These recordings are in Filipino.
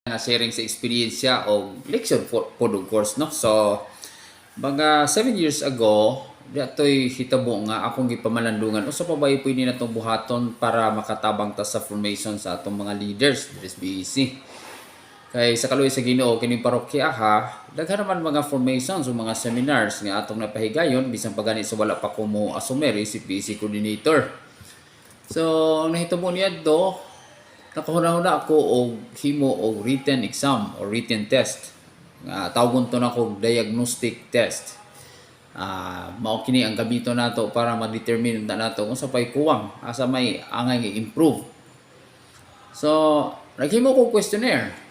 na sharing sa experiensya o leksyon po of course, no? So mga 7 years ago datoy hitabo nga akong gipamalandungan usa pa ba pwede na tong buhaton para makatabang ta sa formation sa atong mga leaders sa SBEC. Kay sa kaluoy sa Ginoo kining parokya ha, daghan naman mga formations o mga seminars nga atong napahigayon bisan pa gani sa wala pa ko mo asumere si PEC coordinator. So ang nahitabo niya do, nakahuna-huna ako og himo og written exam or written test. Tawgon to na kog diagnostic test. Mao kini ang gamito nato para ma-determine na nato kung sa pay kuwang asa may angay i-improve. So naghimo ko questionnaire.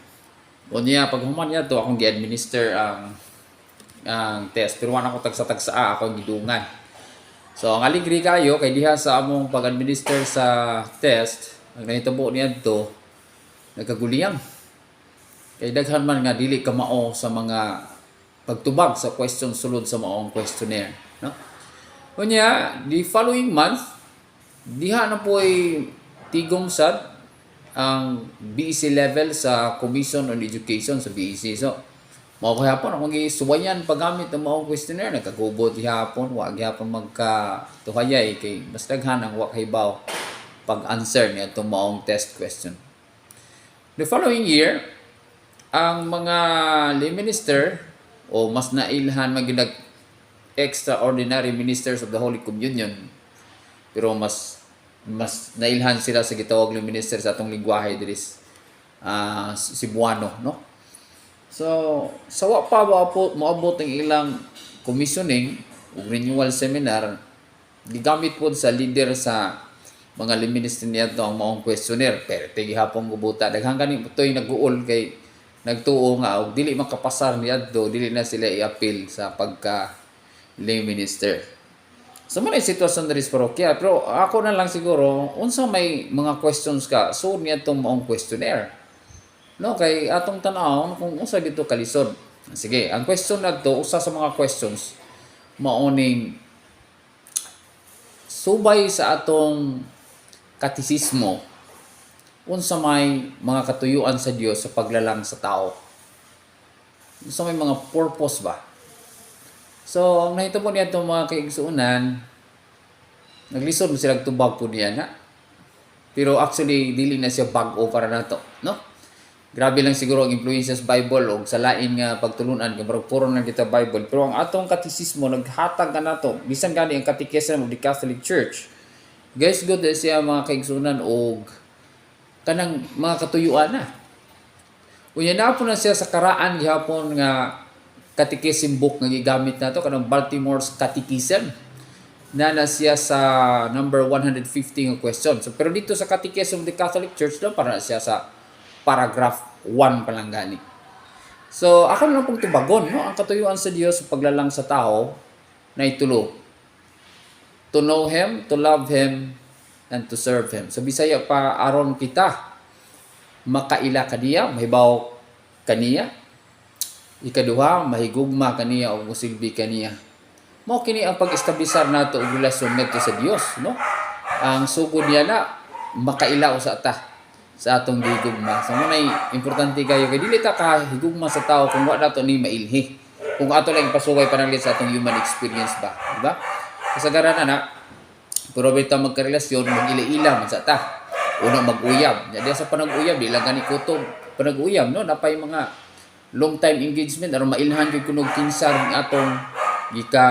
Unya pag human niya to akong gi-administer ang test pero wala ko tagsa-tagsa akong gidungan. So ang aligri kayo kay diha sa among pag-administer sa test, ang nahitabo niadto nagkaguliyang. Kay daghan man nga dili ka mao sa mga pagtubag sa question sulod sa maong questionnaire, no? Unya, the following month diha na po ay tigom sad ang BEC level sa Commission on Education sa BEC. So mao hapon akong gisuwayan paggamit ng maong questionnaire, nagkagubot hapon, wa gyapon magka-tuhayay kay mas daghan ang wa kahibaw pag-answer niya itong maong test question. The following year, ang mga lay minister o mas nailhan magilag extraordinary ministers of the Holy Communion, pero mas nailhan sila sa gitawag ng minister sa atong lingwahe diri Cebuano, no? So sawa pa moabot ang ilang commissioning o renewal seminar, gigamit po sa leader sa mga lay minister niya ang maong questionnaire, pero gihapon gubuta daghang kani toy nag-uol kay nagtuo nga og dili makapasar niadto, dili na sila i-appeal sa pagka lay minister. So man ay sitwasyon diri sa parokya, pero ako na lang siguro unsa may mga questions ka so niya tong maong questionnaire, no? Kay atong tan-aw kung unsa dito kalisod. Sige, ang question nadto usa sa mga questions mao ning subay sa atong katisismo, unsa may mga katuyuan sa Dios sa paglalang sa tao. Unsa may mga purpose ba? So, ang nahitabo niya itong mga kaigsuunan, naglisod mo silang tubag po niya na. Pero actually, dili na siya bag-o para na to, no? Grabe lang siguro ang influences Bible o sa lain nga pagtulunan, kaya puro na kita Bible. Pero ang atong katisismo, naghatag ka na to. Bisan gani ang Catechism of the Catholic Church. Guys, good siya mga kaigsuunan o kanang mga katuyuan na. Unya na po na siya sa karaan gihapon nga catechism book nga gigamit nato kanang Baltimore's Catechism na siya sa number 150 nga question. So pero dito sa Catechism of the Catholic Church lang para na siya sa paragraph 1 pa lang gani. So ako na pong tubagon, no, ang katuyuan sa Dios sa paglalang sa tao na itulo. To know Him, to love Him, and to serve Him. So Bisaya pa aron kita makaila kaniya, mahibaw kaniya. Ikaduha, mahigugma kaniya o musilbi kaniya. Mao kini ang pag-establisar nato og relasyon nato sa Dios, no? Ang sugod niya na makailaw sa sa atong higugma. So munay importante kayo kay dili ta ka higugma sa tao kung wa nato ni mailhi. Kung ato lang pasugay pananglit sa atong human experience ba, di ba? Kasagaran na pero bita magkarelasyon mag-ila-ila man sa ta. Una mag-uyab. Diya sa panag-uyab di lang gani kutob. Panag-uyab, no, napay mga long time engagement aron mailhan gyud kunog kinsa ang atong gika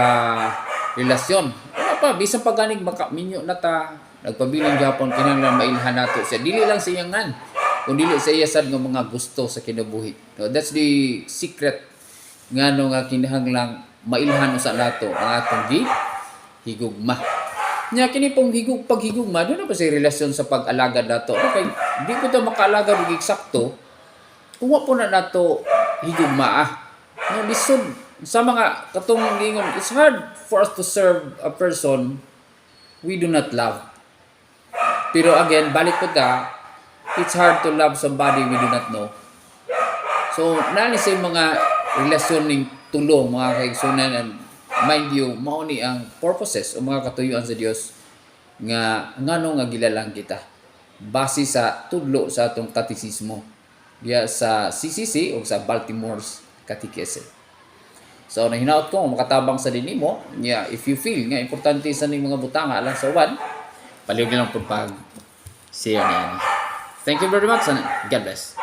relasyon. Ano pa bisan pa ganig makaminyo na ta nagpabiling gyapon kinahanglan mailhan nato siya, dili lang sa iyangan kun dili sa iya sad nga mga gusto sa kinabuhi. No, that's the secret ngano nga kinahanglan mailhan usa nato ang atong higugma. Nya kini pong paghigugma do na pa sa relasyon sa pag-alagad nato. Okay, di ko ta makaalaga og eksakto kung wa po na nato higugma. No, lisod sa mga katong gingon, it's hard for us to serve a person we do not love. Pero again, balik po ta, it's hard to love somebody we do not know. So, nani sa mga relasyon ning tulo, mga kaigsunan, and mind you, mao ni ang purposes o mga katuyuan sa Dios nga ngano nga gilalang kita base sa tudlo sa atong katisismo. diya sa CCC o sa Baltimore's Catechism. So nahinaot ko makatabang sa dinhi mo, if you feel nga importante sa ning mga butanga alang sa uwan, palihog lang pud pag share niya. Thank you very much and God bless.